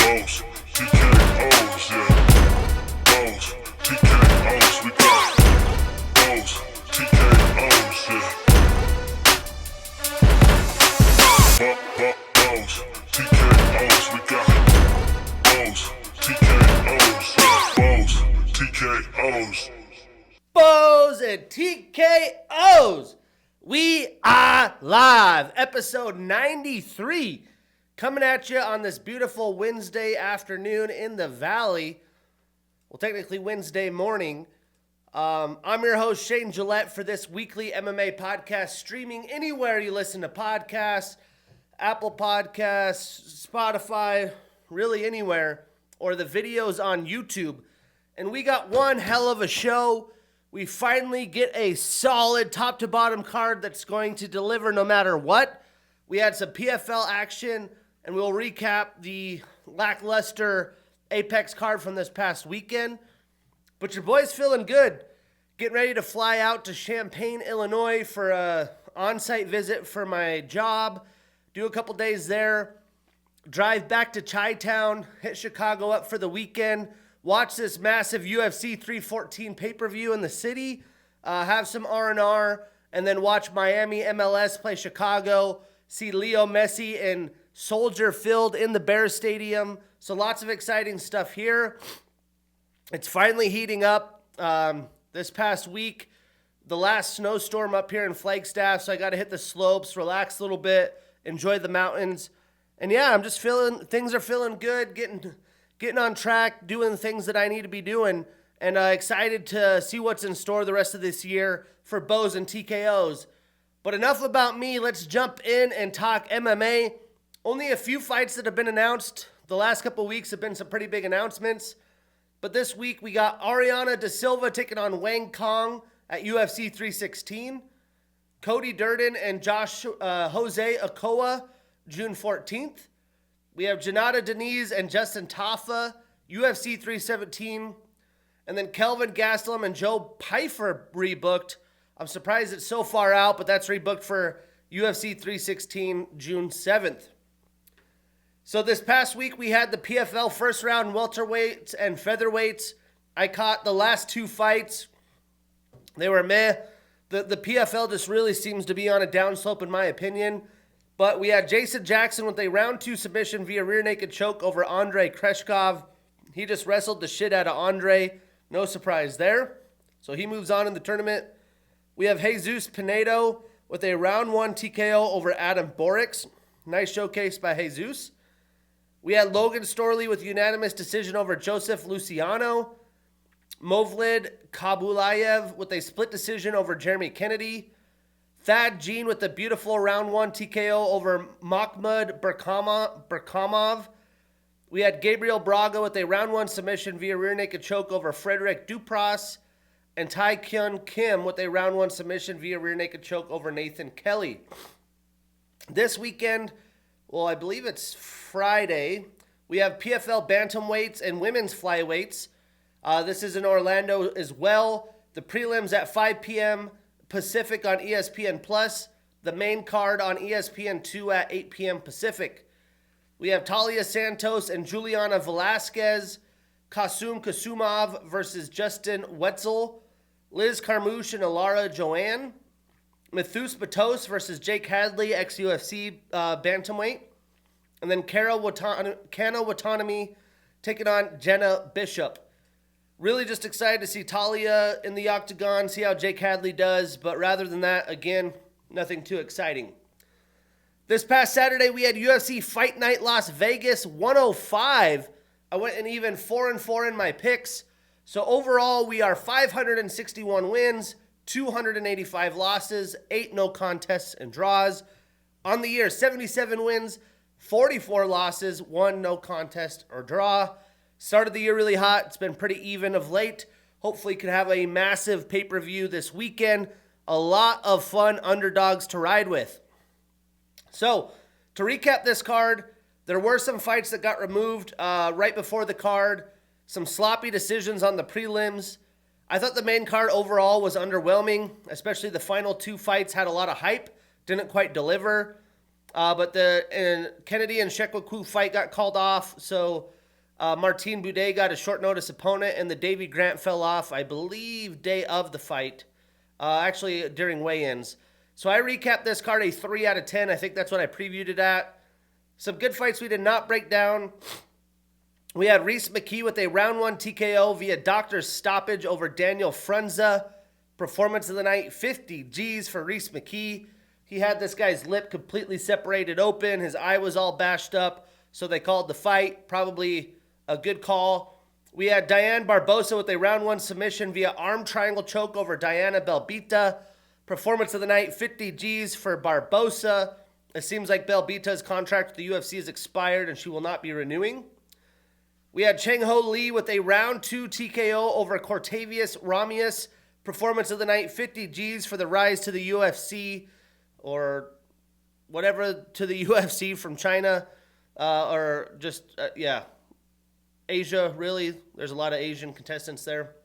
Bows, TKOs, yeah. Bows, TKOs, we got bows, TKOs, yeah. Bows, TKOs, we got bows, TKOs, yeah. Bows, TKOs. Bows and TKOs. We are live. Episode 93 coming at you on this beautiful Wednesday afternoon in the Valley. Well, technically Wednesday morning. I'm your host, Shane Gillette, for this weekly MMA podcast, streaming anywhere you listen to podcasts, Apple Podcasts, Spotify, really anywhere, or the videos on YouTube. And we got one hell of a show. We finally get a solid top-to-bottom card that's going to deliver no matter what. We had some PFL action, and we'll recap the lackluster Apex card from this past weekend. But your boy's feeling good. Getting ready to fly out to Champaign, Illinois for a on-site visit for my job. Do a couple days there. Drive back to Chi-Town. Hit Chicago up for the weekend. Watch this massive UFC 314 pay-per-view in the city, have some R&R, and then watch Miami MLS play Chicago, see Leo Messi and Soldier filled in the Bears Stadium. So lots of exciting stuff here. It's finally heating up. This past week, the last snowstorm up here in Flagstaff, so I got to hit the slopes, relax a little bit, enjoy the mountains. And yeah, I'm just feeling, things are feeling good, getting on track, doing the things that I need to be doing, and excited to see what's in store the rest of this year for Bows and TKOs. But enough about me. Let's jump in and talk MMA. Only a few fights that have been announced. The last couple weeks have been some pretty big announcements. But this week we got Ariana Da Silva taking on Wang Kong at UFC 316. Cody Durden and Jose Okoa, June 14th. We have Janata Deniz and Justin Tafa, UFC 317. And then Kelvin Gastelum and Joe Pyfer rebooked. I'm surprised it's so far out, but that's rebooked for UFC 316, June 7th. So this past week, we had the PFL first round welterweights and featherweights. I caught the last two fights. They were meh. The PFL just really seems to be on a downslope, in my opinion. But we had Jason Jackson with a round 2 submission via rear naked choke over Andrei Kreshkov. He just wrestled the shit out of Andrei. No surprise there. So he moves on in the tournament. We have Jesus Pinedo with a round 1 TKO over Adam Borix. Nice showcase by Jesus. We had Logan Storley with unanimous decision over Joseph Luciano. Movlid Kabulayev with a split decision over Jeremy Kennedy. Thad Jean with the beautiful round 1 TKO over Mahmoud Berkamov. We had Gabriel Braga with a round 1 submission via rear naked choke over Frederick Dupras. And Tai Kyun Kim with a round 1 submission via rear naked choke over Nathan Kelly. This weekend, well, I believe it's Friday, we have PFL bantamweights and women's flyweights. This is in Orlando as well. The prelims at 5 p.m. Pacific on ESPN+, the main card on ESPN2 at 8 p.m. Pacific. We have Talia Santos and Juliana Velasquez, Kasum Kasumov versus Justin Wetzel, Liz Carmouche and Alara Joanne, Mathus Batos versus Jake Hadley, ex-UFC bantamweight, and then Kano Watanabe taking on Jenna Bishop. Really just excited to see Talia in the octagon, see how Jake Hadley does. But rather than that, again, nothing too exciting. This past Saturday, we had UFC Fight Night Las Vegas 105. I went an even 4-4 in my picks. So overall, we are 561 wins, 285 losses, 8 no contests and draws. On the year, 77 wins, 44 losses, 1 no contest or draw. Started the year really hot. It's been pretty even of late. Hopefully could have a massive pay-per-view this weekend. A lot of fun underdogs to ride with. So, to recap this card, there were some fights that got removed right before the card. Some sloppy decisions on the prelims. I thought the main card overall was underwhelming, especially the final 2 fights had a lot of hype. Didn't quite deliver. But the Kennedy and Shekwaku fight got called off, so Martin Boudet got a short notice opponent, and the Davy Grant fell off, I believe, day of the fight. Actually, during weigh-ins. So I recapped this card a 3 out of 10. I think that's what I previewed it at. Some good fights we did not break down. We had Reese McKee with a round 1 TKO via doctor's stoppage over Daniel Frunza. Performance of the night, 50 G's for Reese McKee. He had this guy's lip completely separated open. His eye was all bashed up. So they called the fight. Probably a good call. We had Diane Barbosa with a round 1 submission via arm triangle choke over Diana Belbita. Performance of the night, 50 G's for Barbosa. It seems like Belbita's contract with the UFC has expired and she will not be renewing. We had Cheng Ho Lee with a round 2 TKO over Cortavius Ramius. Performance of the night, 50 G's for the rise to the UFC, or whatever, to the UFC from China, or just, Asia, really. There's a lot of Asian contestants there.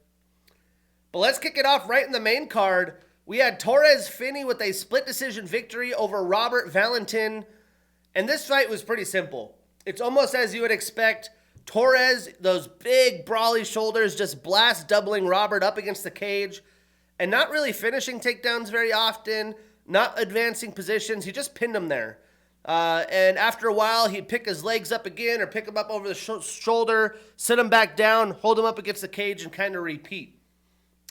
But let's kick it off right in the main card. We had Torres Finney with a split decision victory over Robert Valentin. And this fight was pretty simple. It's almost as you would expect. Torres, those big brawly shoulders, just blast doubling Robert up against the cage and not really finishing takedowns very often, not advancing positions. He just pinned him there. And after a while, he'd pick his legs up again or pick him up over the shoulder, sit him back down, hold him up against the cage, and kind of repeat.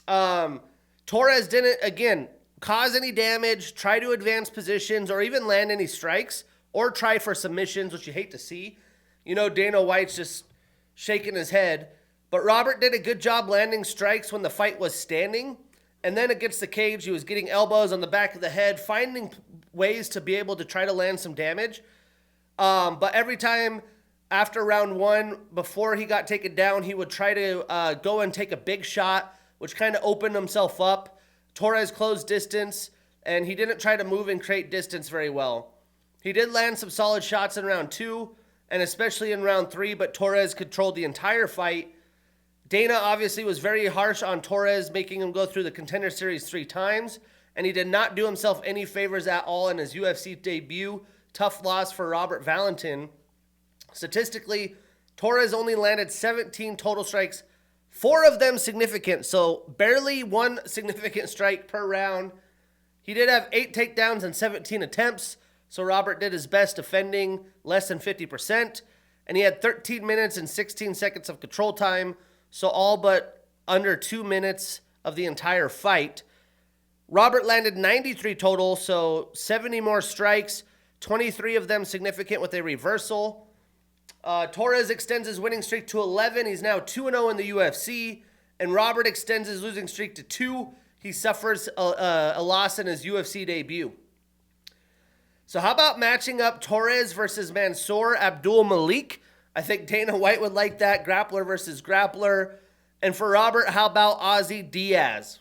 Torres didn't, again, cause any damage, try to advance positions, or even land any strikes, or try for submissions, which you hate to see. You know, Dana White's just shaking his head. But Robert did a good job landing strikes when the fight was standing. And then against the cage, he was getting elbows on the back of the head, finding ways to be able to try to land some damage. But every time after round 1, before he got taken down, he would try to go and take a big shot, which kind of opened himself up. Torres closed distance, and he didn't try to move and create distance very well. He did land some solid shots in round 2, and especially in round 3, but Torres controlled the entire fight. Dana obviously was very harsh on Torres, making him go through the Contender Series 3 times, and he did not do himself any favors at all in his UFC debut. Tough loss for Robert Valentin. Statistically, Torres only landed 17 total strikes, 4 of them significant, so barely 1 significant strike per round. He did have 8 takedowns and 17 attempts, so Robert did his best defending, less than 50%, and he had 13 minutes and 16 seconds of control time, so all but under 2 minutes of the entire fight. Robert landed 93 total, so 70 more strikes, 23 of them significant with a reversal. Torres extends his winning streak to 11. He's now 2-0 in the UFC, and Robert extends his losing streak to 2. He suffers a loss in his UFC debut. So how about matching up Torres versus Mansour Abdul Malik? I think Dana White would like that. Grappler versus grappler. And for Robert, how about Ozzy Diaz?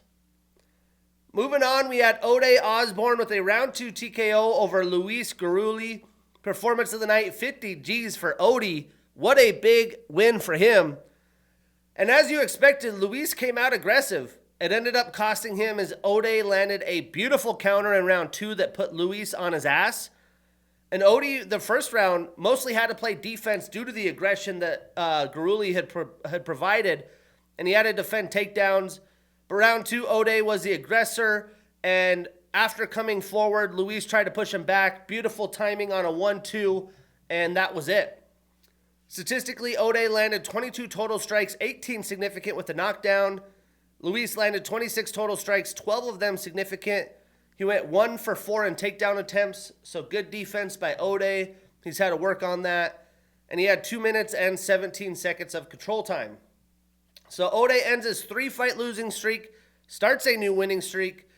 Moving on, we had Ode Osborne with a round 2 TKO over Luis Garuli. Performance of the night, 50 G's for Ode. What a big win for him. And as you expected, Luis came out aggressive. It ended up costing him as Ode landed a beautiful counter in round 2 that put Luis on his ass. And Ode, the first round, mostly had to play defense due to the aggression that Garuli had provided, and he had to defend takedowns. But round 2, Ode was the aggressor, and after coming forward, Luis tried to push him back. Beautiful timing on a 1-2, and that was it. Statistically, Ode landed 22 total strikes, 18 significant with the knockdown. Luis landed 26 total strikes, 12 of them significant. He went 1 for 4 in takedown attempts, so good defense by Ode. He's had to work on that. And he had 2 minutes and 17 seconds of control time. So Ode ends his 3-fight losing streak, starts a new winning streak.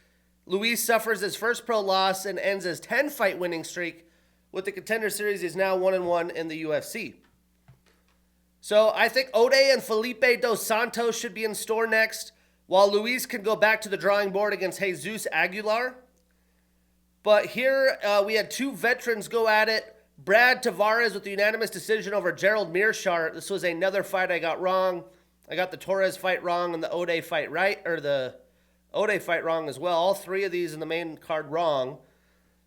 Luis suffers his first pro loss and ends his 10-fight winning streak. With the Contender Series, he's now 1-1 in the UFC. So I think Ode and Felipe Dos Santos should be in store next, while Luis can go back to the drawing board against Jesus Aguilar. But here we had 2 veterans go at it. Brad Tavares with the unanimous decision over Gerald Mearshart. This was another fight I got wrong. I got the Torres fight wrong and the Ode fight right, or the Ode fight wrong as well. All 3 of these in the main card wrong.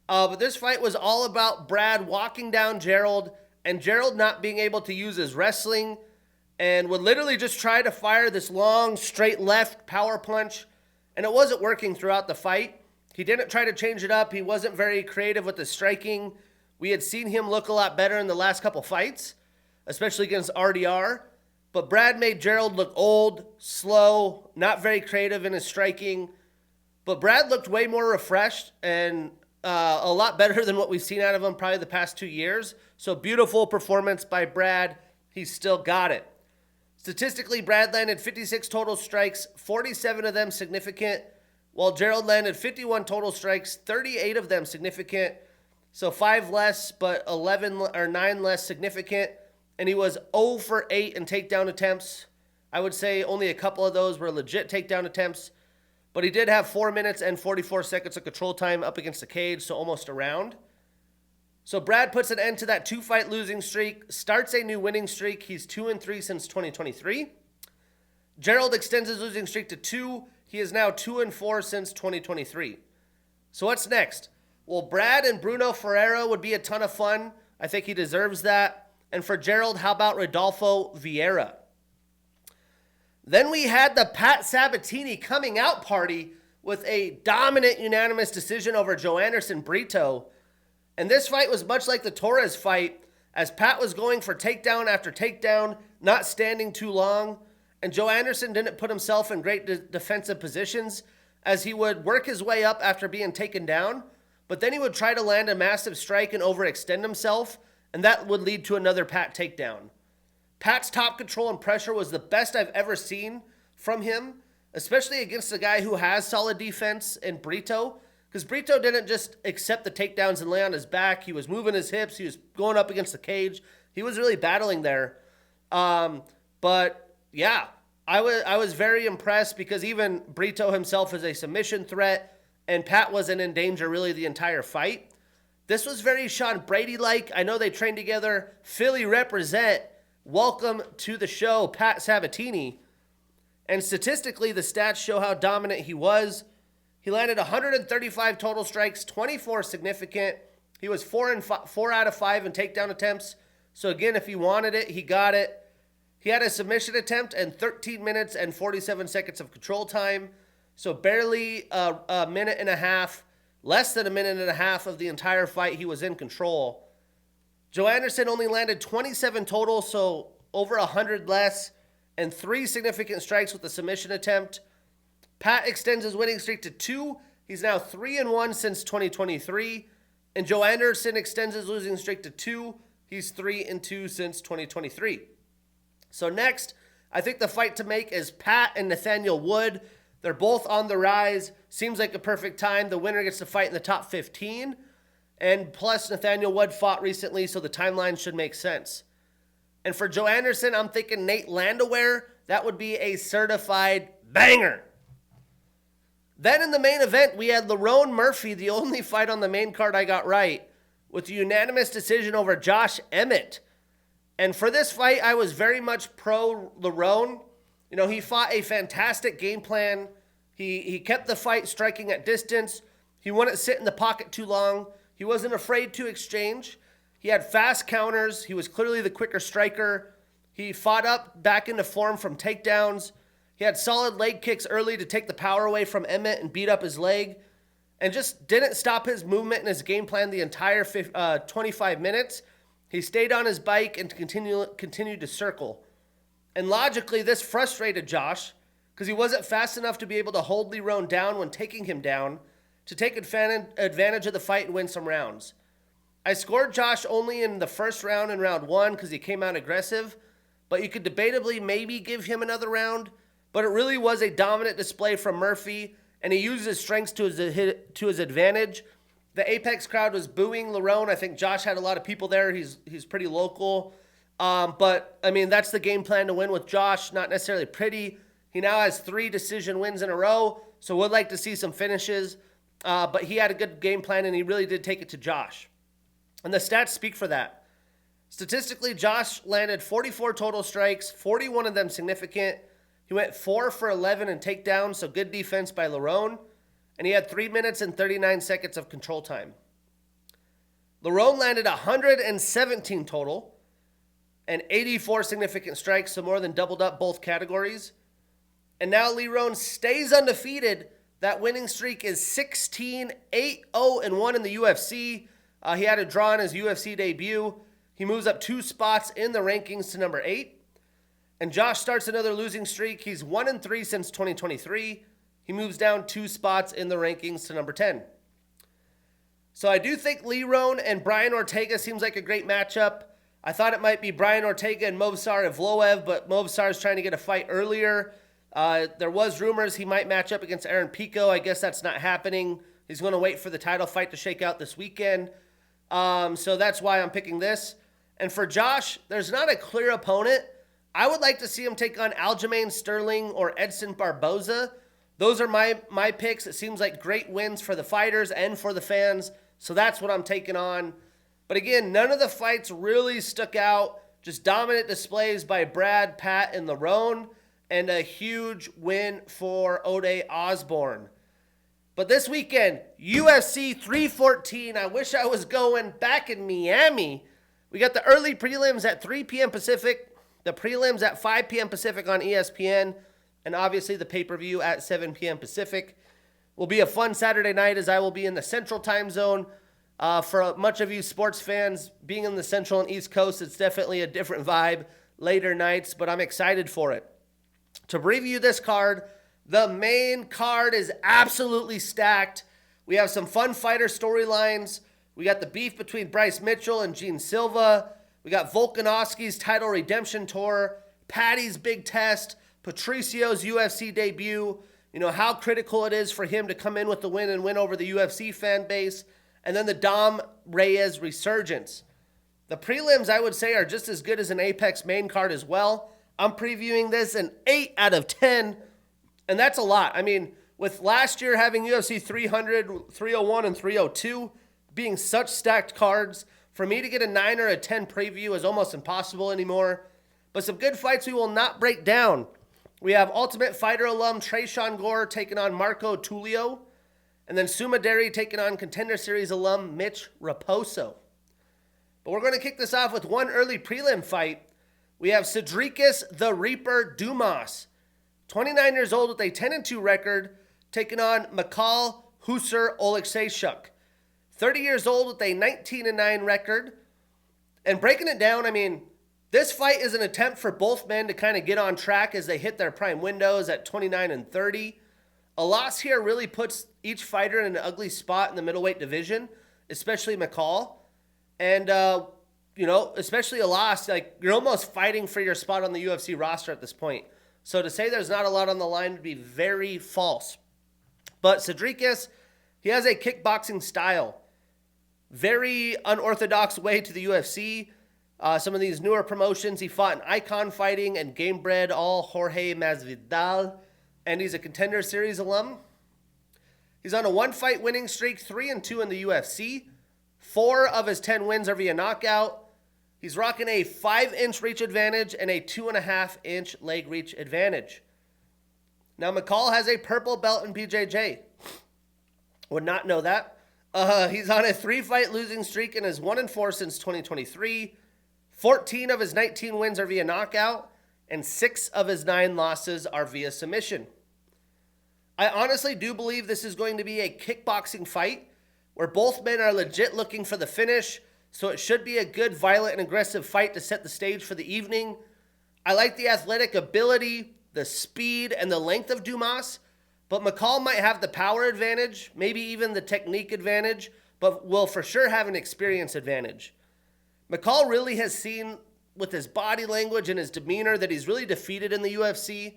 But this fight was all about Brad walking down Gerald and Gerald not being able to use his wrestling. and would literally just try to fire this long, straight left power punch, and it wasn't working throughout the fight. He didn't try to change it up. He wasn't very creative with the striking. We had seen him look a lot better in the last couple fights, especially against RDR. But Brad made Gerald look old, slow, not very creative in his striking. But Brad looked way more refreshed and a lot better than what we've seen out of him probably the past 2 years. So beautiful performance by Brad. He's still got it. Statistically, Brad landed 56 total strikes, 47 of them significant, while Gerald landed 51 total strikes, 38 of them significant. So 5 less, but 9 less significant. And he was 0 for 8 in takedown attempts. I would say only a couple of those were legit takedown attempts. But he did have 4 minutes and 44 seconds of control time up against the cage, so almost a round. So Brad puts an end to that 2-fight losing streak, starts a new winning streak. He's 2-3 since 2023. Gerald extends his losing streak to 2. He is now 2-4 since 2023. So what's next? Well, Brad and Bruno Ferreira would be a ton of fun. I think he deserves that. And for Gerald, how about Rodolfo Vieira? Then we had the Pat Sabatini coming out party with a dominant unanimous decision over Joe Anderson Brito. And this fight was much like the Torres fight, as Pat was going for takedown after takedown, not standing too long. And Joe Anderson didn't put himself in great defensive positions, as he would work his way up after being taken down, but then he would try to land a massive strike and overextend himself, and that would lead to another Pat takedown. Pat's top control and pressure was the best I've ever seen from him, especially against a guy who has solid defense in Brito, because Brito didn't just accept the takedowns and lay on his back. He was moving his hips. He was going up against the cage. He was really battling there. But yeah, I was very impressed, because even Brito himself is a submission threat, and Pat wasn't in danger really the entire fight. This was very Sean Brady-like. I know they trained together. Philly represent. Welcome to the show, Pat Sabatini. And statistically, the stats show how dominant he was. He landed 135 total strikes, 24 significant. He was 4 out of 5 in takedown attempts. So again, if he wanted it, he got it. He had a submission attempt and 13 minutes and 47 seconds of control time. So barely a minute and a half, less than a minute and a half of the entire fight he was in control. Joe Anderson only landed 27 total, so over 100 less, and 3 significant strikes with the submission attempt. Pat extends his winning streak to 2. He's now 3-1 since 2023. And Joe Anderson extends his losing streak to 2. He's 3-2 since 2023. So next, I think the fight to make is Pat and Nathaniel Wood. They're both on the rise. Seems like a perfect time. The winner gets to fight in the top 15. And plus, Nathaniel Wood fought recently, so the timeline should make sense. And for Joe Anderson, I'm thinking Nate Landwehr. That would be a certified banger. Then in the main event, we had Lerone Murphy, the only fight on the main card I got right, with a unanimous decision over Josh Emmett. And for this fight, I was very much pro Lerone. You know, he fought a fantastic game plan. He kept the fight striking at distance. He wouldn't sit in the pocket too long. He wasn't afraid to exchange. He had fast counters. He was clearly the quicker striker. He fought up back into form from takedowns. He had solid leg kicks early to take the power away from Emmett and beat up his leg, and just didn't stop his movement and his game plan the entire 25 minutes. He stayed on his bike and continued to circle. And logically, this frustrated Josh, because he wasn't fast enough to be able to hold Lerone down when taking him down, to take advantage of the fight and win some rounds. I scored Josh only in the first round in round 1 because he came out aggressive, but you could debatably maybe give him another round. But it really was a dominant display from Murphy, and he used his strengths to his advantage. The Apex crowd was booing Lerone. I think Josh had a lot of people there. He's pretty local. But, I mean, that's the game plan to win with Josh. Not necessarily pretty. He now has 3 decision wins in a row, so would like to see some finishes. But he had a good game plan, and he really did take it to Josh. And the stats speak for that. Statistically, Josh landed 44 total strikes, 41 of them significant. He went 4 for 11 in takedowns, so good defense by Lerone. And he had 3 minutes and 39 seconds of control time. Lerone landed 117 total. and 84 significant strikes, so more than doubled up both categories. And now Lerone stays undefeated. That winning streak is 16, 8-0-1 in the UFC. He had a draw in his UFC debut. He moves up 2 spots in the rankings to number 8. And Josh starts another losing streak. He's 1-3 since 2023. He moves down 2 spots in the rankings to number 10. So I do think Lerone and Brian Ortega seems like a great matchup. I thought it might be Brian Ortega and Movsar Evloev, but Movsar is trying to get a fight earlier. There was rumors he might match up against Aaron Pico. I guess that's not happening. He's going to wait for the title fight to shake out this weekend. So that's why I'm picking this. And for Josh, there's not a clear opponent. I would like to see him take on Aljamain Sterling or Edson Barboza. Those are my picks. It seems like great wins for the fighters and for the fans. So that's what I'm taking on. But again, none of the fights really stuck out. Just dominant displays by Brad, Pat, and Lerone. And a huge win for Ode Osborne. But this weekend, UFC 314. I wish I was going back in Miami. We got the early prelims at 3 p.m. Pacific. The prelims at 5 p.m. Pacific on ESPN. And obviously the pay-per-view at 7 p.m. Pacific. Will be a fun Saturday night as I will be in the Central Time Zone. For much of you sports fans, being in the Central and East Coast, it's definitely a different vibe later nights, but I'm excited for it. To preview this card, the main card is absolutely stacked. We have some fun fighter storylines. We got the beef between Bryce Mitchell and Gene Silva. We got Volkanovski's title redemption tour, Patty's big test, Patricio's UFC debut, how critical it is for him to come in with the win and win over the UFC fan base, and then the Dom Reyes resurgence. The prelims, I would say, are just as good as an Apex main card as well. I'm previewing this an 8 out of 10, and that's a lot. I mean, with last year having UFC 300, 301, and 302 being such stacked cards, for me to get a 9 or a 10 preview is almost impossible anymore. But some good fights we will not break down. We have Ultimate Fighter alum Tresean Gore taking on Marco Tulio, and then Suma Deri taking on Contender Series alum Mitch Raposo. But we're going to kick this off with one early prelim fight. We have Cedricus the Reaper Dumas, 29 years old with a 10-2 record, taking on Mikhail Husser Oleksiejczuk, 30 years old with a 19-9 record. And breaking it down, I mean, this fight is an attempt for both men to kind of get on track as they hit their prime windows at 29 and 30. A loss here really puts each fighter in an ugly spot in the middleweight division, especially Mikhail. And, especially a loss, like you're almost fighting for your spot on the UFC roster at this point. So to say there's not a lot on the line would be very false. But Cedricus, he has a kickboxing style. Very unorthodox way to the UFC. Some of these newer promotions, he fought in Icon Fighting and Game Bred, all Jorge Masvidal. And he's a Contender Series alum. He's on a 1-fight winning streak, 3-2 in the UFC. 4 of his 10 wins are via knockout. He's rocking a 5-inch reach advantage and a 2.5-inch leg reach advantage. Now, Mikhail has a purple belt in BJJ. Would not know that. He's on a 3-fight losing streak and is 1-4 since 2023. 14 of his 19 wins are via knockout, and 6 of his 9 losses are via submission. I honestly do believe this is going to be a kickboxing fight where both men are legit looking for the finish, so it should be a good, violent, and aggressive fight to set the stage for the evening. I like the athletic ability, the speed, and the length of Dumas, but Mikhail might have the power advantage, maybe even the technique advantage, but will for sure have an experience advantage. Mikhail really has seen with his body language and his demeanor that he's really defeated in the UFC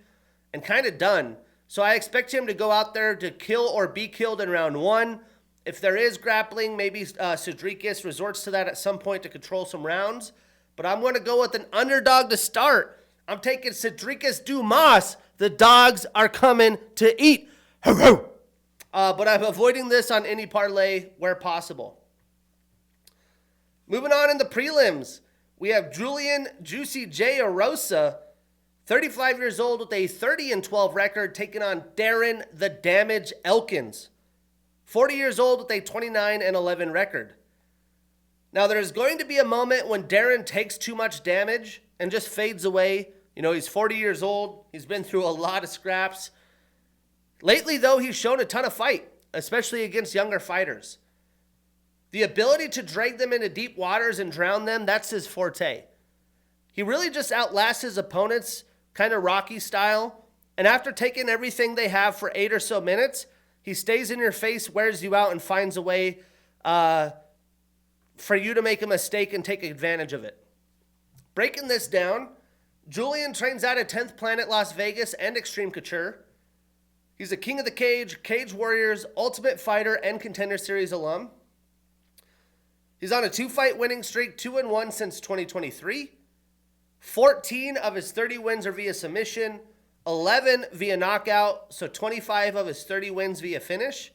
and kind of done. So I expect him to go out there to kill or be killed in round 1. If there is grappling, maybe Cedricus resorts to that at some point to control some rounds. But I'm going to go with an underdog to start. I'm taking Cedricus Dumas. The dogs are coming to eat. But I'm avoiding this on any parlay where possible. Moving on in the prelims, we have Julian Juicy J. Arosa, 35 years old with a 30-12 record, taking on Darren the Damage Elkins, 40 years old with a 29-11 record. Now, there's going to be a moment when Darren takes too much damage and just fades away. You know, he's 40 years old. He's been through a lot of scraps. Lately, though, he's shown a ton of fight, especially against younger fighters. The ability to drag them into deep waters and drown them, that's his forte. He really just outlasts his opponents, kind of Rocky style. And after taking everything they have for 8 or so minutes, he stays in your face, wears you out, and finds a way for you to make a mistake and take advantage of it. Breaking this down, Julian trains out at 10th Planet Las Vegas and Extreme Couture. He's a King of the Cage, Cage Warriors, Ultimate Fighter, and Contender Series alum. He's on a 2-fight winning streak, 2-1 since 2023. 14 of his 30 wins are via submission, 11 via knockout, so 25 of his 30 wins via finish.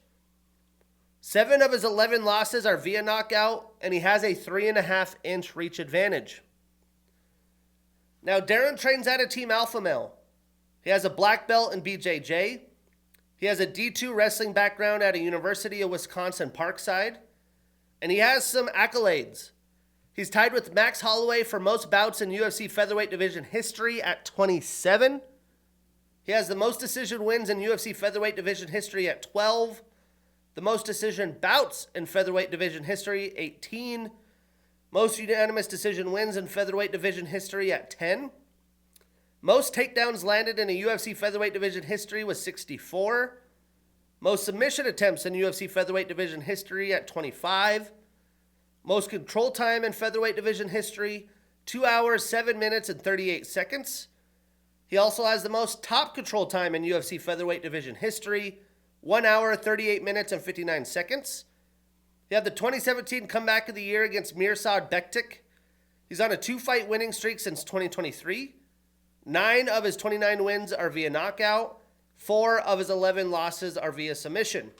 7 of his 11 losses are via knockout, and he has a 3.5-inch reach advantage. Now, Darren trains out of Team Alpha Male. He has a black belt in BJJ. He has a D2 wrestling background at a University of Wisconsin Parkside. And he has some accolades. He's tied with Max Holloway for most bouts in UFC featherweight division history at 27. He has the most decision wins in UFC featherweight division history at 12. The most decision bouts in featherweight division history, 18. Most unanimous decision wins in featherweight division history at 10. Most takedowns landed in a UFC featherweight division history was 64. Most submission attempts in UFC featherweight division history at 25. Most control time in featherweight division history, 2 hours, 7 minutes, and 38 seconds. He also has the most top control time in UFC featherweight division history, 1 hour, 38 minutes, and 59 seconds. He had the 2017 Comeback of the Year against Mirsad Bektik. He's on a 2-fight winning streak since 2023. 9 of his 29 wins are via knockout. 4 of his 11 losses are via submission.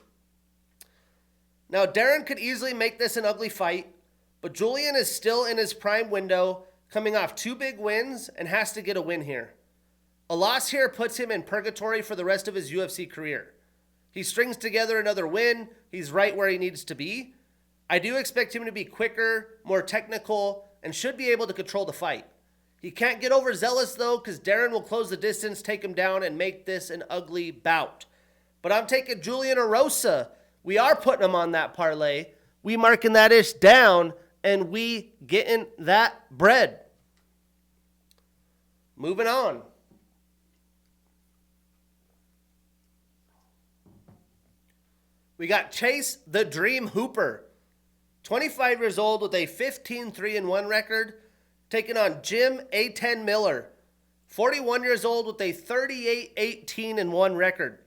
Now, Darren could easily make this an ugly fight, but Julian is still in his prime window, coming off 2 big wins, and has to get a win here. A loss here puts him in purgatory for the rest of his UFC career. He strings together another win. He's right where he needs to be. I do expect him to be quicker, more technical, and should be able to control the fight. He can't get overzealous, though, because Darren will close the distance, take him down, and make this an ugly bout. But I'm taking Julian Erosa. We are putting him on that parlay. We marking that ish down, and we getting that bread. Moving on. We got Chase the Dream Hooper. 25 years old with a 15-3-1 record. Taking on Jim A10 Miller, 41 years old with a 38-18-1 record.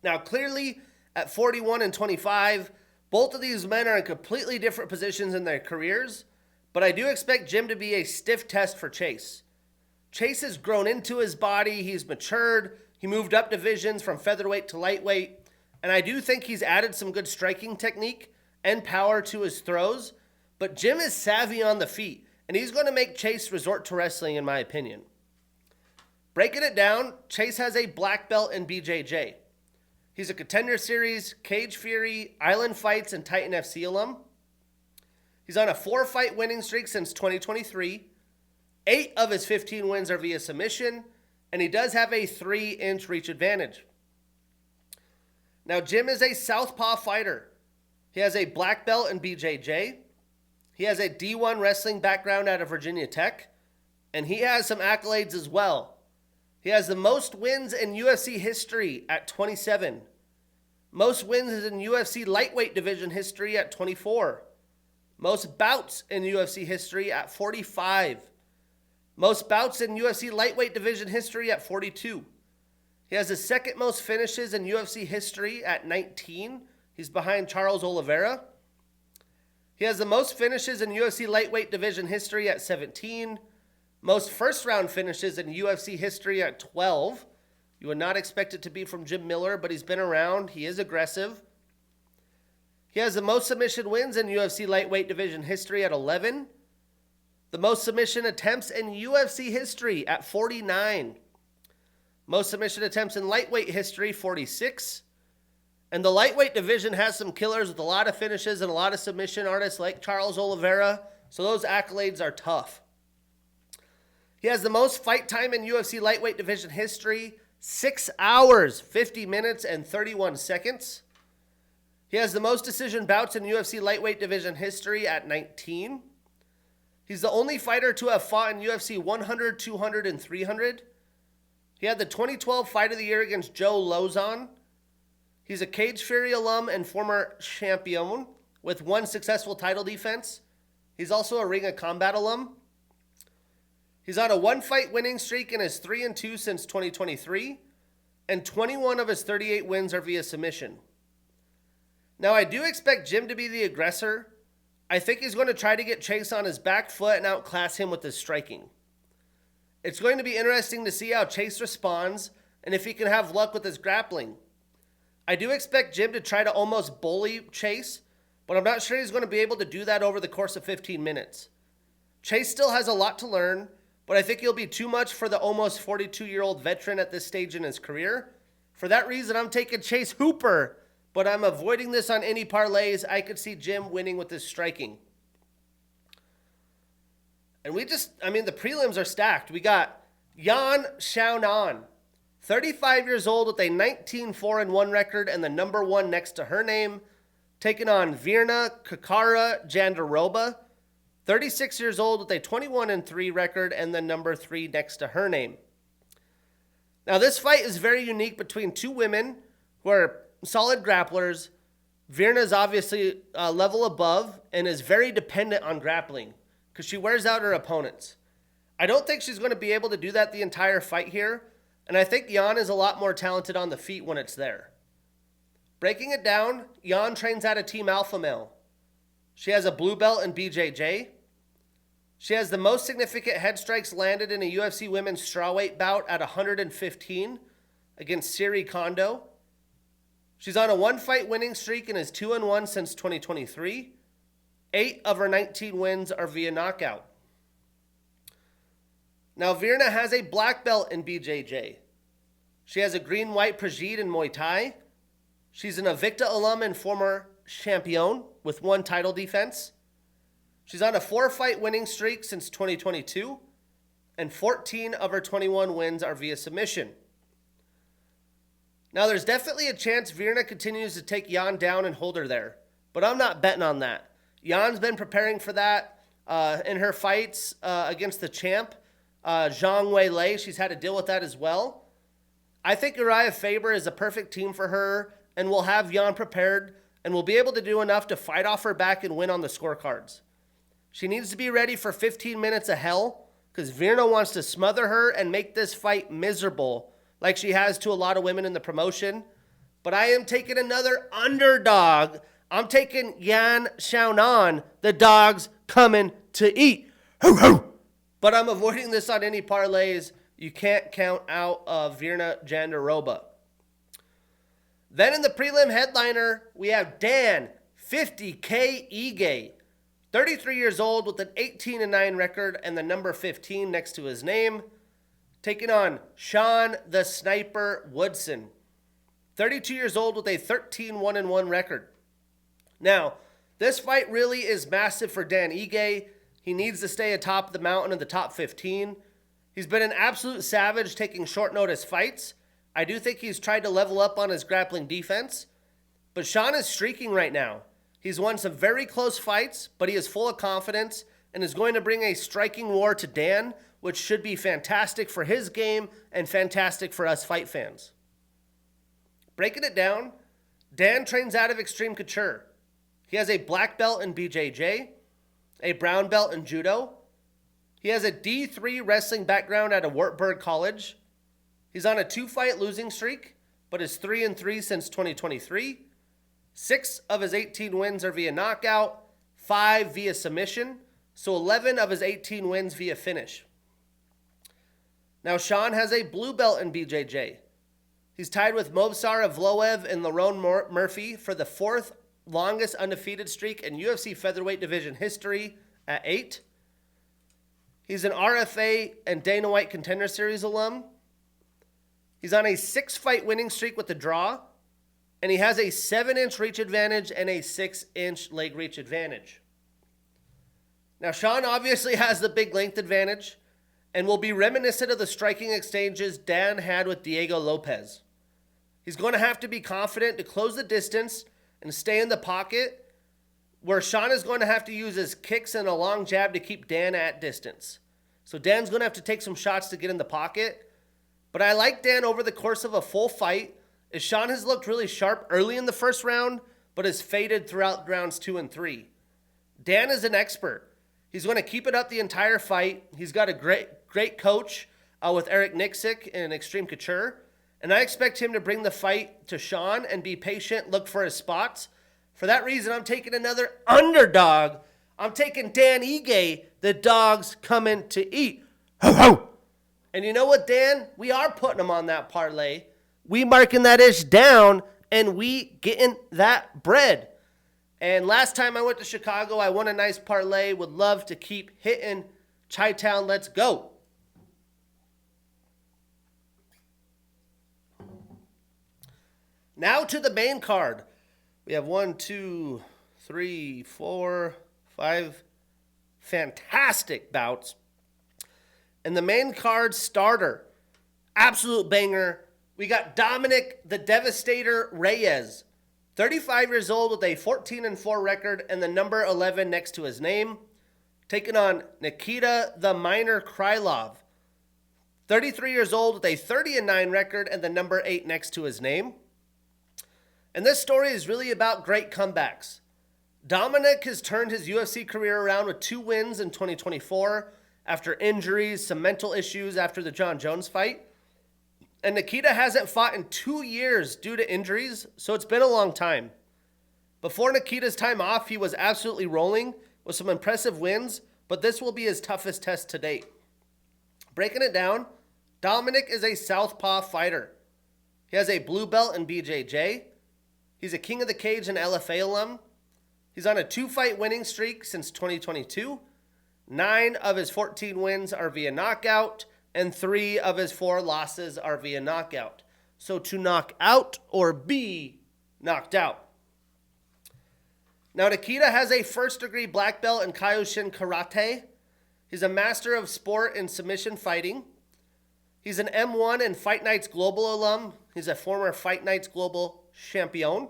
Now, clearly, at 41 and 25, both of these men are in completely different positions in their careers, but I do expect Jim to be a stiff test for Chase. Chase has grown into his body, he's matured, he moved up divisions from featherweight to lightweight, and I do think he's added some good striking technique and power to his throws, but Jim is savvy on the feet. And he's going to make Chase resort to wrestling, in my opinion. Breaking it down, Chase has a black belt in BJJ. He's a Contender Series, Cage Fury, Island Fights, and Titan FC alum. He's on a 4-fight winning streak since 2023. 8 of his 15 wins are via submission, and he does have a 3-inch reach advantage. Now, Jim is a southpaw fighter. He has a black belt in BJJ. He has a D1 wrestling background out of Virginia Tech, and he has some accolades as well. He has the most wins in UFC history at 27. Most wins in UFC lightweight division history at 24. Most bouts in UFC history at 45. Most bouts in UFC lightweight division history at 42. He has the second most finishes in UFC history at 19. He's behind Charles Oliveira. He has the most finishes in UFC lightweight division history at 17. Most first-round finishes in UFC history at 12. You would not expect it to be from Jim Miller, but he's been around. He is aggressive. He has the most submission wins in UFC lightweight division history at 11. The most submission attempts in UFC history at 49. Most submission attempts in lightweight history, 46. And the lightweight division has some killers with a lot of finishes and a lot of submission artists like Charles Oliveira. So those accolades are tough. He has the most fight time in UFC lightweight division history, 6 hours, 50 minutes, and 31 seconds. He has the most decision bouts in UFC lightweight division history at 19. He's the only fighter to have fought in UFC 100, 200, and 300. He had the 2012 Fight of the Year against Joe Lozon. He's a Cage Fury alum and former champion with 1 successful title defense. He's also a Ring of Combat alum. He's on a 1-fight winning streak and is 3-2 since 2023, and 21 of his 38 wins are via submission. Now, I do expect Jim to be the aggressor. I think he's going to try to get Chase on his back foot and outclass him with his striking. It's going to be interesting to see how Chase responds and if he can have luck with his grappling. I do expect Jim to try to almost bully Chase, but I'm not sure he's going to be able to do that over the course of 15 minutes. Chase still has a lot to learn, but I think he'll be too much for the almost 42-year-old veteran at this stage in his career. For that reason, I'm taking Chase Hooper, but I'm avoiding this on any parlays. I could see Jim winning with his striking. And the prelims are stacked. We got Yan Xiaonan, 35 years old with a 19-4-1 record and the number 1 next to her name, taking on Virna Kakara Jandaroba, 36 years old with a 21-3 record and the number 3 next to her name. Now, this fight is very unique between two women who are solid grapplers. Virna is obviously a level above and is very dependent on grappling because she wears out her opponents. I don't think she's going to be able to do that the entire fight here, and I think Yan is a lot more talented on the feet when it's there. Breaking it down, Yan trains out of Team Alpha Male. She has a blue belt in BJJ. She has the most significant head strikes landed in a UFC women's strawweight bout at 115 against Siri Kondo. She's on a 1-fight winning streak and is 2-1 since 2023. 8 of her 19 wins are via knockout. Now, Virna has a black belt in BJJ. She has a green-white Prajid in Muay Thai. She's an Invicta alum and former champion with 1 title defense. She's on a 4-fight winning streak since 2022, and 14 of her 21 wins are via submission. Now, there's definitely a chance Virna continues to take Yan down and hold her there, but I'm not betting on that. Yan's been preparing for that in her fights against the champ, Zhang Weilei. She's had to deal with that as well. I think Uriah Faber is a perfect team for her, and will have Yan prepared, and will be able to do enough to fight off her back and win on the scorecards. She needs to be ready for 15 minutes of hell, because Virna wants to smother her and make this fight miserable, like she has to a lot of women in the promotion. But I am taking another underdog. I'm taking Yan Xiaonan, the dog's coming to eat. Ho, ho. But I'm avoiding this on any parlays. You can't count out Virna Jandaroba. Then in the prelim headliner, we have Dan 50K Ige, 33 years old with an 18-9 record and the number 15 next to his name, taking on Sean the Sniper Woodson, 32 years old with a 13-1-1 record. Now, this fight really is massive for Dan Ige. He needs to stay atop of the mountain in the top 15. He's been an absolute savage taking short notice fights. I do think he's tried to level up on his grappling defense. But Sean is streaking right now. He's won some very close fights, but he is full of confidence and is going to bring a striking war to Dan, which should be fantastic for his game and fantastic for us fight fans. Breaking it down, Dan trains out of Extreme Couture. He has a black belt in BJJ, a brown belt in Judo. He has a D3 wrestling background at a Wartburg College. He's on a 2-fight losing streak, but is 3-3 since 2023. 6 of his 18 wins are via knockout, 5 via submission, so 11 of his 18 wins via finish. Now, Sean has a blue belt in BJJ. He's tied with Movsar Evloev and Lerone Murphy for the 4th longest undefeated streak in UFC featherweight division history at 8. He's an RFA and Dana White Contender Series alum. He's on a 6-fight winning streak with the draw. and he has a 7-inch reach advantage and a 6-inch leg reach advantage. Now, Sean obviously has the big length advantage and will be reminiscent of the striking exchanges Dan had with Diego Lopez. He's going to have to be confident to close the distance and stay in the pocket, where Sean is going to have to use his kicks and a long jab to keep Dan at distance. So Dan's going to have to take some shots to get in the pocket. But I like Dan over the course of a full fight, as Sean has looked really sharp early in the first round, but has faded throughout rounds 2 and 3. Dan is an expert. He's going to keep it up the entire fight. He's got a great coach with Eric Nixick in Extreme Couture. And I expect him to bring the fight to Sean and be patient, look for his spots. For that reason, I'm taking another underdog. I'm taking Dan Ige, the dog's coming to eat. Ho, ho. And you know what, Dan? We are putting him on that parlay. We marking that ish down, and we getting that bread. And last time I went to Chicago, I won a nice parlay. Would love to keep hitting Chi-Town. Let's go. Now to the main card. We have 1, 2, 3, 4, 5 fantastic bouts. And the main card starter, absolute banger. We got Dominic the Devastator Reyes, 35 years old with a 14-4 record and the number 11 next to his name, taking on Nikita the Miner Krylov, 33 years old with a 30-9 record and the number 8 next to his name. And this story is really about great comebacks. Dominic has turned his UFC career around with 2 wins in 2024 after injuries, some mental issues after the John Jones fight. And Nikita hasn't fought in 2 years due to injuries, so it's been a long time. Before Nikita's time off, he was absolutely rolling with some impressive wins, but this will be his toughest test to date. Breaking it down, Dominic is a southpaw fighter. He has a blue belt in BJJ. He's a King of the Cage and LFA alum. He's on a 2-fight winning streak since 2022. 9 of his 14 wins are via knockout, and 3 of his 4 losses are via knockout. So to knock out or be knocked out. Now Nikita has a first-degree black belt in Kyokushin Karate. He's a master of sport and submission fighting. He's an M1 and Fight Nights Global alum. He's a former Fight Nights Global champion.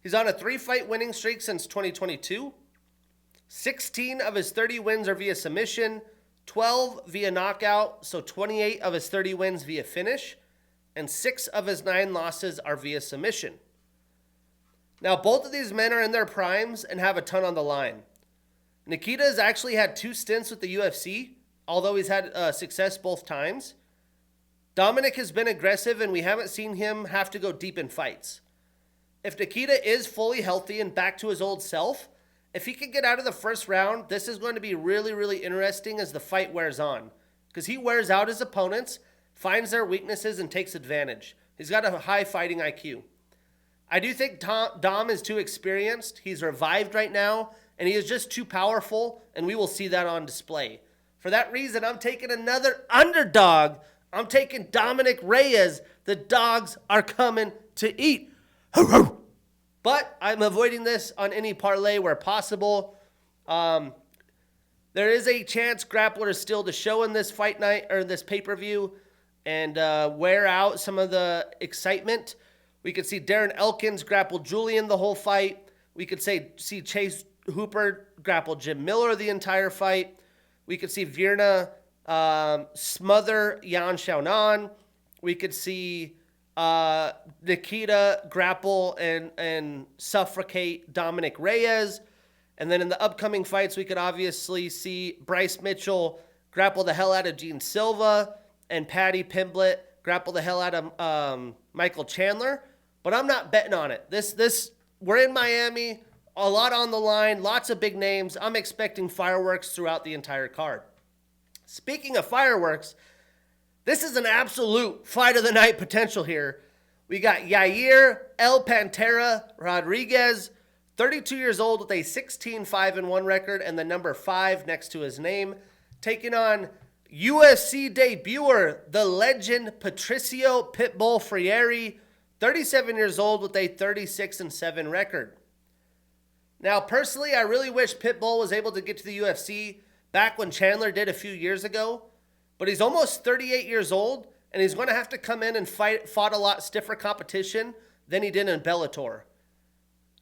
He's on a 3-fight winning streak since 2022. 16 of his 30 wins are via submission, 12 via knockout, so 28 of his 30 wins via finish, and 6 of his 9 losses are via submission. Now, both of these men are in their primes and have a ton on the line. Nikita has actually had 2 stints with the UFC, although he's had success both times. Dominic has been aggressive, and we haven't seen him have to go deep in fights. If Nikita is fully healthy and back to his old self, if he can get out of the first round, this is going to be really, really interesting as the fight wears on. Because he wears out his opponents, finds their weaknesses, and takes advantage. He's got a high fighting IQ. I do think Dom is too experienced. He's revived right now, and he is just too powerful, and we will see that on display. For that reason, I'm taking another underdog. I'm taking Dominic Reyes. The dogs are coming to eat. But I'm avoiding this on any parlay where possible. There is a chance Grappler is still to show in this fight night or this pay-per-view and wear out some of the excitement. We could see Darren Elkins grapple Julian the whole fight. We could see Chase Hooper grapple Jim Miller the entire fight. We could see Virna smother Yan Xiaonan. We could see Nikita grapple and suffocate Dominic Reyes. And then in the upcoming fights, we could obviously see Bryce Mitchell grapple the hell out of Gene Silva and Patty Pimblett grapple the hell out of Michael Chandler. But I'm not betting on it. We're in Miami, a lot on the line, lots of big names. I'm expecting fireworks throughout the entire card. Speaking of fireworks, this is an absolute fight of the night potential here. We got Yair El Pantera Rodriguez, 32 years old with a 16-5-1 record and the number 5 next to his name, taking on UFC debuter, the legend Patricio Pitbull Freire, 37 years old with a 36-7 record. Now, personally, I really wish Pitbull was able to get to the UFC back when Chandler did a few years ago, but he's almost 38 years old, and he's going to have to come in and fought a lot stiffer competition than he did in Bellator.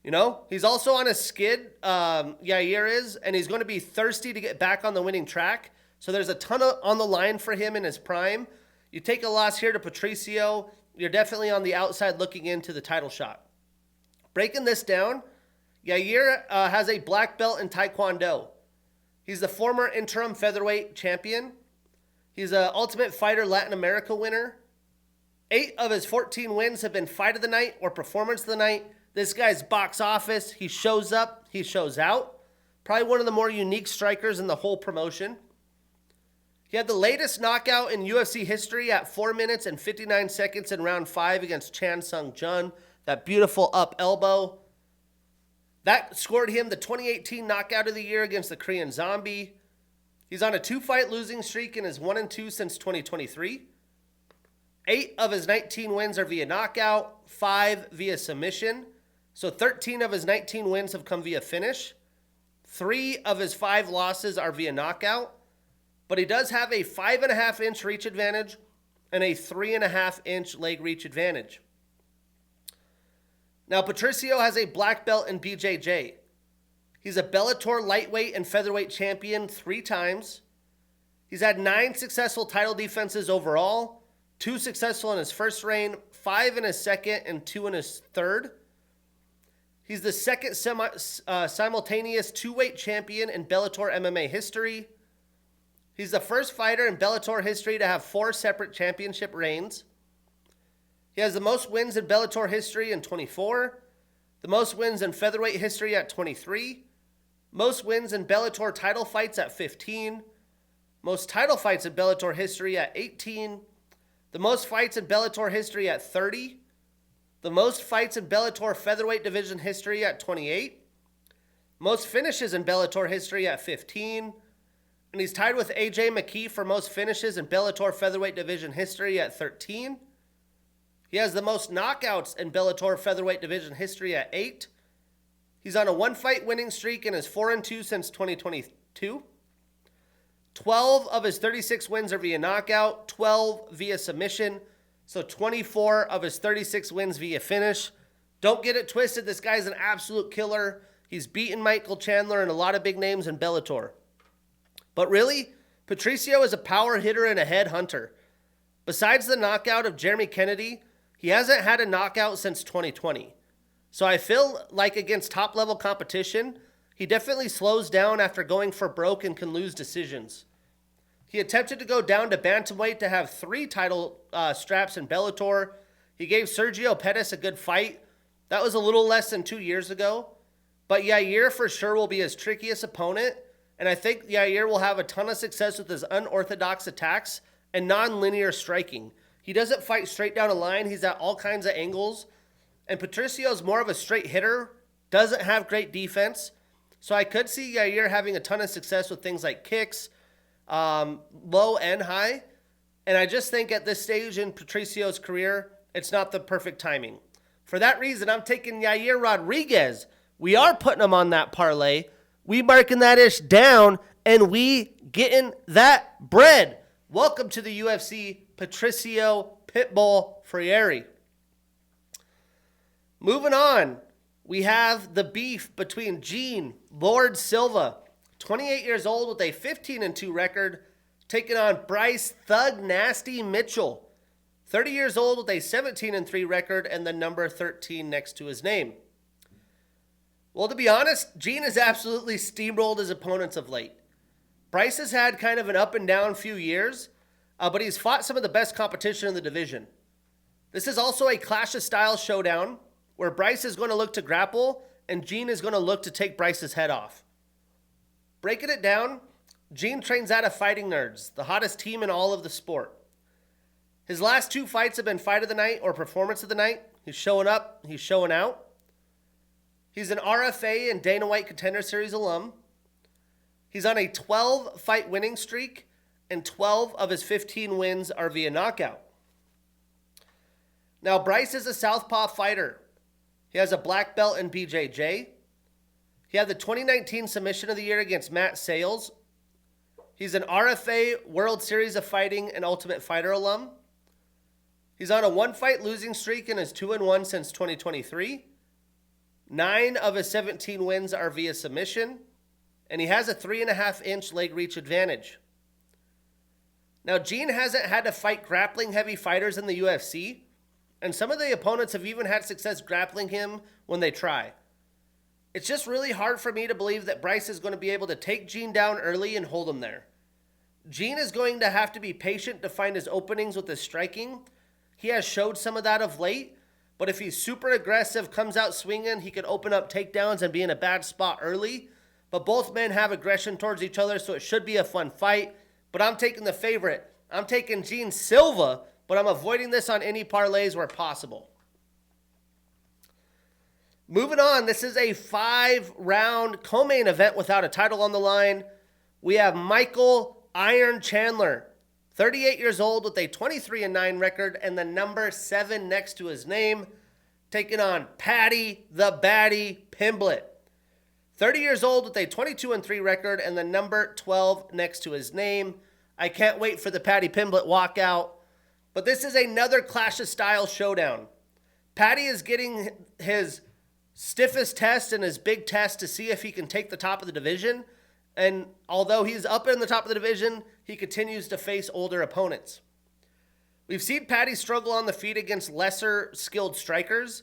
You know, he's also on a skid, Yair is, and he's going to be thirsty to get back on the winning track. So there's a ton on the line for him in his prime. You take a loss here to Patricio, you're definitely on the outside looking into the title shot. Breaking this down, Yair has a black belt in Taekwondo. He's the former interim featherweight champion. He's an Ultimate Fighter Latin America winner. 8 of his 14 wins have been Fight of the Night or Performance of the Night. This guy's box office. He shows up, he shows out. Probably one of the more unique strikers in the whole promotion. He had the latest knockout in UFC history at 4 minutes and 59 seconds in round 5 against Chan Sung Jun. That beautiful up elbow. That scored him the 2018 knockout of the year against the Korean Zombie. He's on a 2-fight losing streak and is 1-2 since 2023. 8 of his 19 wins are via knockout, 5 via submission. So 13 of his 19 wins have come via finish. 3 of his 5 losses are via knockout. But he does have a 5.5-inch reach advantage and a 3.5-inch leg reach advantage. Now, Patricio has a black belt in BJJ. He's a Bellator lightweight and featherweight champion 3 times. He's had 9 successful title defenses overall, 2 successful in his first reign, 5 in his second, and 2 in his third. He's the second simultaneous 2-weight champion in Bellator MMA history. He's the first fighter in Bellator history to have 4 separate championship reigns. He has the most wins in Bellator history in 24, the most wins in featherweight history at 23, most wins in Bellator title fights at 15, most title fights in Bellator history at 18, the most fights in Bellator history at 30, the most fights in Bellator featherweight division history at 28, most finishes in Bellator history at 15, and he's tied with AJ McKee for most finishes in Bellator featherweight division history at 13. He has the most knockouts in Bellator featherweight division history at 8. He's on a 1-fight winning streak and is 4-2 since 2022. 12 of his 36 wins are via knockout, 12 via submission, so 24 of his 36 wins via finish. Don't get it twisted, this guy's an absolute killer. He's beaten Michael Chandler and a lot of big names in Bellator. But really, Patricio is a power hitter and a head hunter. Besides the knockout of Jeremy Kennedy, he hasn't had a knockout since 2020. So I feel like against top-level competition, he definitely slows down after going for broke and can lose decisions. He attempted to go down to bantamweight to have 3 title straps in Bellator. He gave Sergio Pettis a good fight. That was a little less than 2 years ago. But Yair for sure will be his trickiest opponent, and I think Yair will have a ton of success with his unorthodox attacks and non-linear striking. He doesn't fight straight down a line. He's at all kinds of angles. And Patricio's more of a straight hitter, doesn't have great defense. So I could see Yair having a ton of success with things like kicks, low and high. And I just think at this stage in Patricio's career, it's not the perfect timing. For that reason, I'm taking Yair Rodriguez. We are putting him on that parlay. We marking that ish down, and we getting that bread. Welcome to the UFC, Patricio Pitbull Freire. Moving on, we have the beef between Gene Lord Silva, 28 years old with a 15-2 record, taking on Bryce Thug Nasty Mitchell, 30 years old with a 17-3 record and the number 13 next to his name. Well, to be honest, Gene has absolutely steamrolled his opponents of late. Bryce has had kind of an up and down few years, but he's fought some of the best competition in the division. This is also a Clash of Styles showdown where Bryce is going to look to grapple and Gene is going to look to take Bryce's head off. Breaking it down, Gene trains out of Fighting Nerds, the hottest team in all of the sport. His last 2 fights have been Fight of the Night or Performance of the Night. He's showing up, he's showing out. He's an RFA and Dana White Contender Series alum. He's on a 12-fight winning streak, and 12 of his 15 wins are via knockout. Now, Bryce is a southpaw fighter. He has a black belt in BJJ. He had the 2019 Submission of the Year against Matt Sales. He's an RFA World Series of Fighting and Ultimate Fighter alum. He's on a one-fight losing streak and is 2-1 since 2023. 9 of his 17 wins are via submission, and he has a 3.5-inch leg reach advantage. Now, Gene hasn't had to fight grappling-heavy fighters in the UFC, and some of the opponents have even had success grappling him when they try. It's just really hard for me to believe that Bryce is going to be able to take Gene down early and hold him there. Gene is going to have to be patient to find his openings with his striking. He has showed some of that of late, but if he's super aggressive, comes out swinging, he could open up takedowns and be in a bad spot early. But both men have aggression towards each other, so it should be a fun fight. But I'm taking the favorite. I'm taking Gene Silva, but I'm avoiding this on any parlays where possible. Moving on, this is a 5-round co-main event without a title on the line. We have Michael Iron Chandler, 38 years old with a 23-9 record and the number 7 next to his name, taking on Patty the Batty Pimblett. 30 years old with a 22-3 record and the number 12 next to his name. I can't wait for the Patty Pimblett walkout. But this is another Clash of Styles showdown. Patty is getting his stiffest test and his big test to see if he can take the top of the division. And although he's up in the top of the division, he continues to face older opponents. We've seen Patty struggle on the feet against lesser skilled strikers.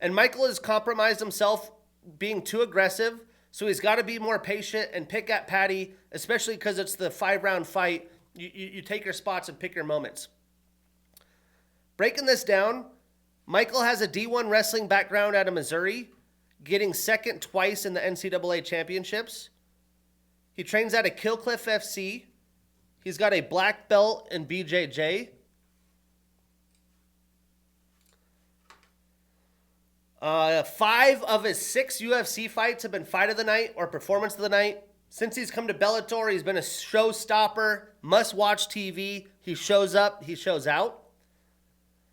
And Michael has compromised himself being too aggressive. So he's got to be more patient and pick at Patty, especially because it's the 5-round fight. You take your spots and pick your moments. Breaking this down, Michael has a D1 wrestling background out of Missouri, getting second twice in the NCAA championships. He trains at a Killcliff FC. He's got a black belt in BJJ. 5 of his 6 UFC fights have been fight of the night or performance of the night. Since he's come to Bellator, he's been a showstopper, must-watch TV. He shows up, he shows out.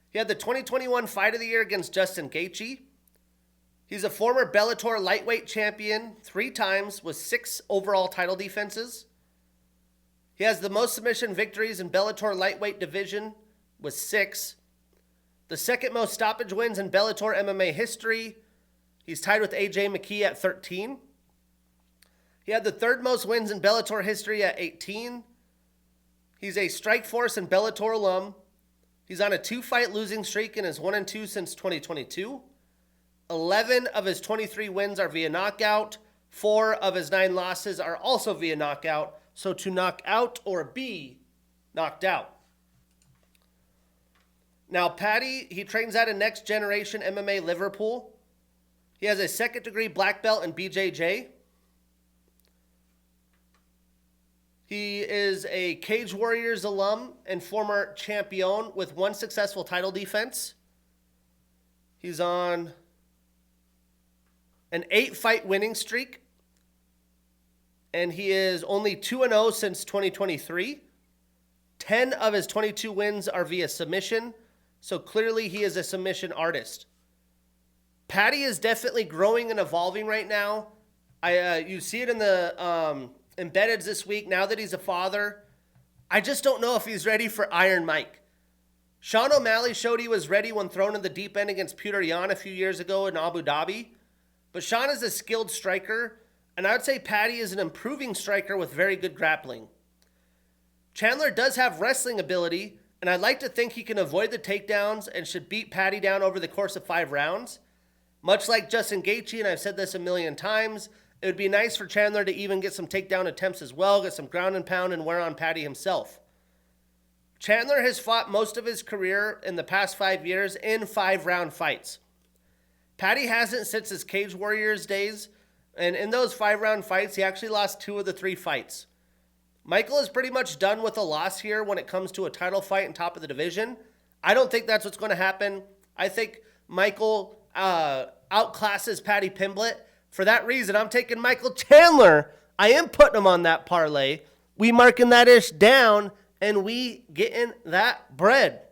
He had the 2021 Fight of the Year against Justin Gaethje. He's a former Bellator lightweight champion 3 times with 6 overall title defenses. He has the most submission victories in Bellator lightweight division with 6. The second most stoppage wins in Bellator MMA history. He's tied with AJ McKee at 13. He had the third most wins in Bellator history at 18. He's a Strikeforce and Bellator alum. He's on a 2-fight losing streak and is 1-2 since 2022. 11 of his 23 wins are via knockout. 4 of his 9 losses are also via knockout. So to knock out or be knocked out. Now, Patty, he trains at a Next Generation MMA Liverpool. He has a second-degree black belt in BJJ. He is a Cage Warriors alum and former champion with 1 successful title defense. He's on an 8-fight winning streak. And he is only 2-0 since 2023. 10 of his 22 wins are via submission. So clearly he is a submission artist. Patty is definitely growing and evolving right now. You see it in the embeddeds this week. Now that he's a father, I just don't know if he's ready for Iron Mike. Sean O'Malley showed he was ready when thrown in the deep end against Peter Yan a few years ago in Abu Dhabi. But Sean is a skilled striker, and I would say Patty is an improving striker with very good grappling. Chandler does have wrestling ability, and I'd like to think he can avoid the takedowns and should beat Patty down over the course of 5 rounds. Much like Justin Gaethje, and I've said this a million times, it would be nice for Chandler to even get some takedown attempts as well, get some ground and pound and wear on Patty himself. Chandler has fought most of his career in the past 5 years in 5-round fights. Patty hasn't since his Cage Warriors days, and in those 5-round fights, he actually lost 2 of the 3 fights. Michael is pretty much done with a loss here when it comes to a title fight in top of the division. I don't think that's what's going to happen. I think Michael outclasses Patty Pimblett. For that reason, I'm taking Michael Chandler. I am putting him on that parlay. We marking that ish down, and we getting that bread.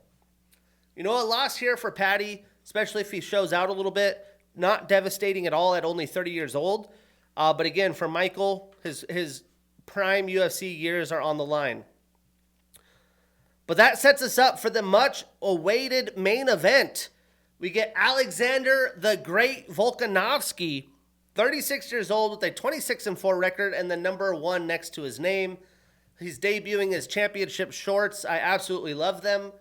You know, a loss here for Patty, especially if he shows out a little bit. Not devastating at all at only 30 years old. But again, for Michael, his prime UFC years are on the line. But that sets us up for the much-awaited main event. We get Alexander the Great Volkanovski, 36 years old with a 26-4 record and the number 1 next to his name. He's debuting his championship shorts. I absolutely love them.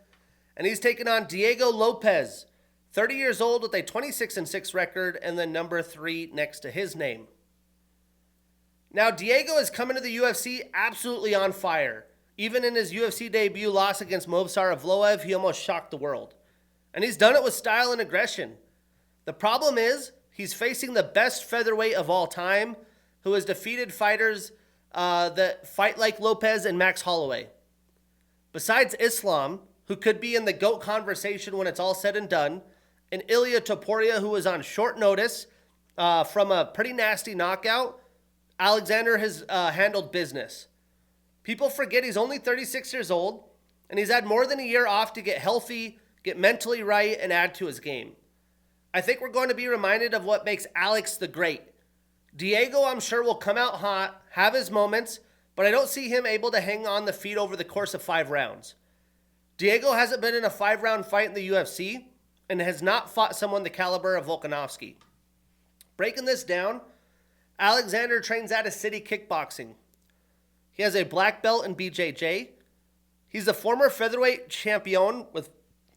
And he's taking on Diego Lopez, 30 years old with a 26-6 record and the number 3 next to his name. Now, Diego is coming to the UFC absolutely on fire. Even in his UFC debut loss against Movsar Evloev, he almost shocked the world. And he's done it with style and aggression. The problem is, he's facing the best featherweight of all time, who has defeated fighters that fight like Lopez and Max Holloway. Besides Islam, who could be in the GOAT conversation when it's all said and done, and Ilia Topuria, who was on short notice from a pretty nasty knockout, Alexander has handled business. People forget he's only 36 years old, and he's had more than a year off to get healthy, get mentally right, and add to his game. I think we're going to be reminded of what makes Alex the Great. Diego, I'm sure, will come out hot, have his moments, but I don't see him able to hang on the feet over the course of 5 rounds. Diego hasn't been in a 5-round fight in the UFC and has not fought someone the caliber of Volkanovski. Breaking this down, Alexander trains out of City Kickboxing. He has a black belt in BJJ. He's a former featherweight champion with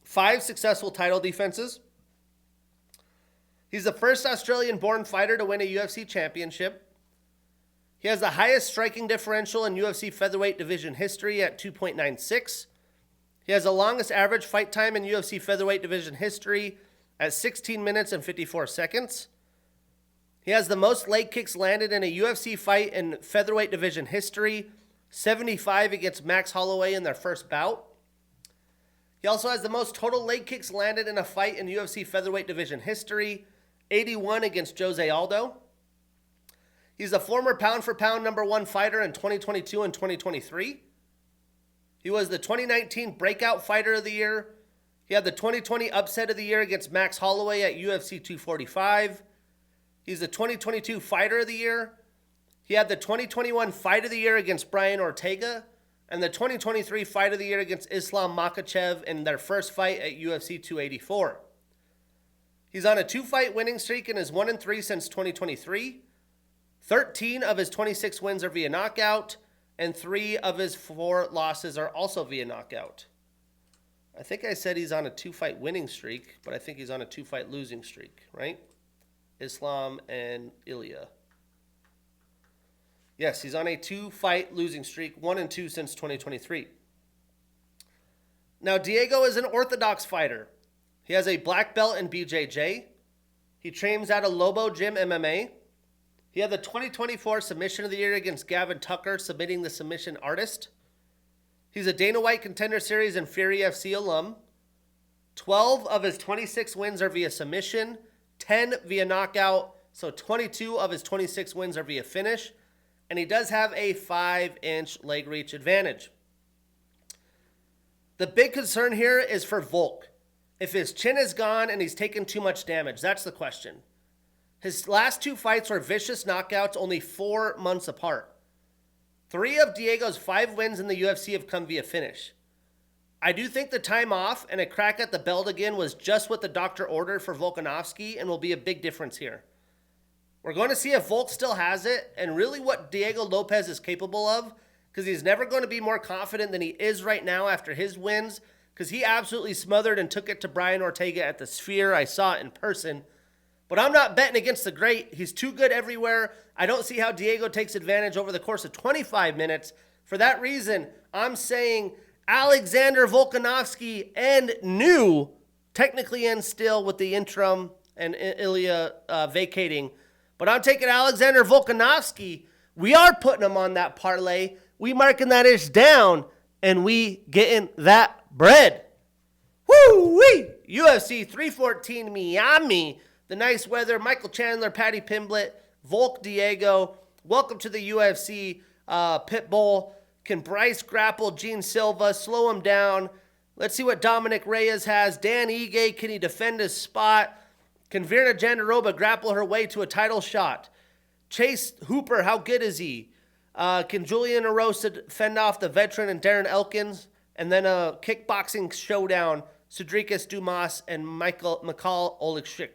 5 successful title defenses. He's the first Australian-born fighter to win a UFC championship. He has the highest striking differential in UFC featherweight division history at 2.96. He has the longest average fight time in UFC featherweight division history at 16 minutes and 54 seconds. He has the most leg kicks landed in a UFC fight in featherweight division history, 75 against Max Holloway in their first bout. He also has the most total leg kicks landed in a fight in UFC featherweight division history, 81 against Jose Aldo. He's a former pound-for-pound number 1 fighter in 2022 and 2023. He was the 2019 Breakout Fighter of the Year. He had the 2020 Upset of the Year against Max Holloway at UFC 245. He's the 2022 Fighter of the Year. He had the 2021 Fight of the Year against Brian Ortega and the 2023 Fight of the Year against Islam Makhachev in their first fight at UFC 284. He's on a 2-fight winning streak and is 1-3 since 2023. 13 of his 26 wins are via knockout, and 3 of his 4 losses are also via knockout. I think I said he's on a 2-fight winning streak, but I think he's on a 2-fight losing streak, right? Islam and Ilia. Yes, he's on a 2-fight losing streak, 1-2 since 2023. Now, Diego is an orthodox fighter. He has a black belt in BJJ. He trains out of Lobo Gym MMA. He had the 2024 Submission of the Year against Gavin Tucker, submitting the submission artist. He's a Dana White Contender Series and Fury FC alum. 12 of his 26 wins are via submission, 10 via knockout, so 22 of his 26 wins are via finish, and he does have a 5-inch leg reach advantage. The big concern here is for Volk. If his chin is gone and he's taken too much damage, that's the question. His last 2 fights were vicious knockouts only 4 months apart. 3 of Diego's 5 wins in the UFC have come via finish. I do think the time off and a crack at the belt again was just what the doctor ordered for Volkanovski and will be a big difference here. We're going to see if Volk still has it and really what Diego Lopez is capable of, because he's never going to be more confident than he is right now after his wins, because he absolutely smothered and took it to Brian Ortega at the Sphere. I saw it in person. But I'm not betting against the great. He's too good everywhere. I don't see how Diego takes advantage over the course of 25 minutes. For that reason, I'm saying Alexander Volkanovski and new, technically and still with the interim and Ilya vacating. But I'm taking Alexander Volkanovski. We are putting him on that parlay. We marking that ish down, and we getting that bread. Woo-wee! UFC 314 Miami. The nice weather. Michael Chandler, Patty Pimblett, Volk Diego. Welcome to the UFC Pitbull. Can Bryce grapple Gene Silva, slow him down? Let's see what Dominic Reyes has. Dan Ige, can he defend his spot? Can Virna Jandiroba grapple her way to a title shot? Chase Hooper, how good is he? Can Julian Erosa fend off the veteran and Darren Elkins? And then a kickboxing showdown, Cedricus Dumas and McCall Oleksik.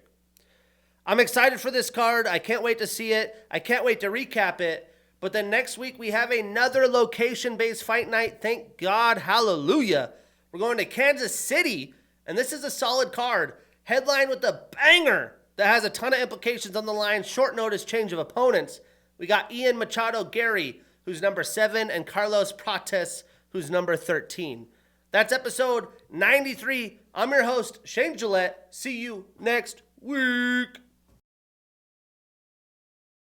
I'm excited for this card. I can't wait to see it. I can't wait to recap it. But then next week we have another location-based fight night. Thank God. Hallelujah. We're going to Kansas City, and this is a solid card. Headline with a banger that has a ton of implications on the line. Short notice change of opponents. We got Ian Machado Gary, who's number 7, and Carlos Prates, who's number 13. That's episode 93. I'm your host, Shane Gillette. See you next week.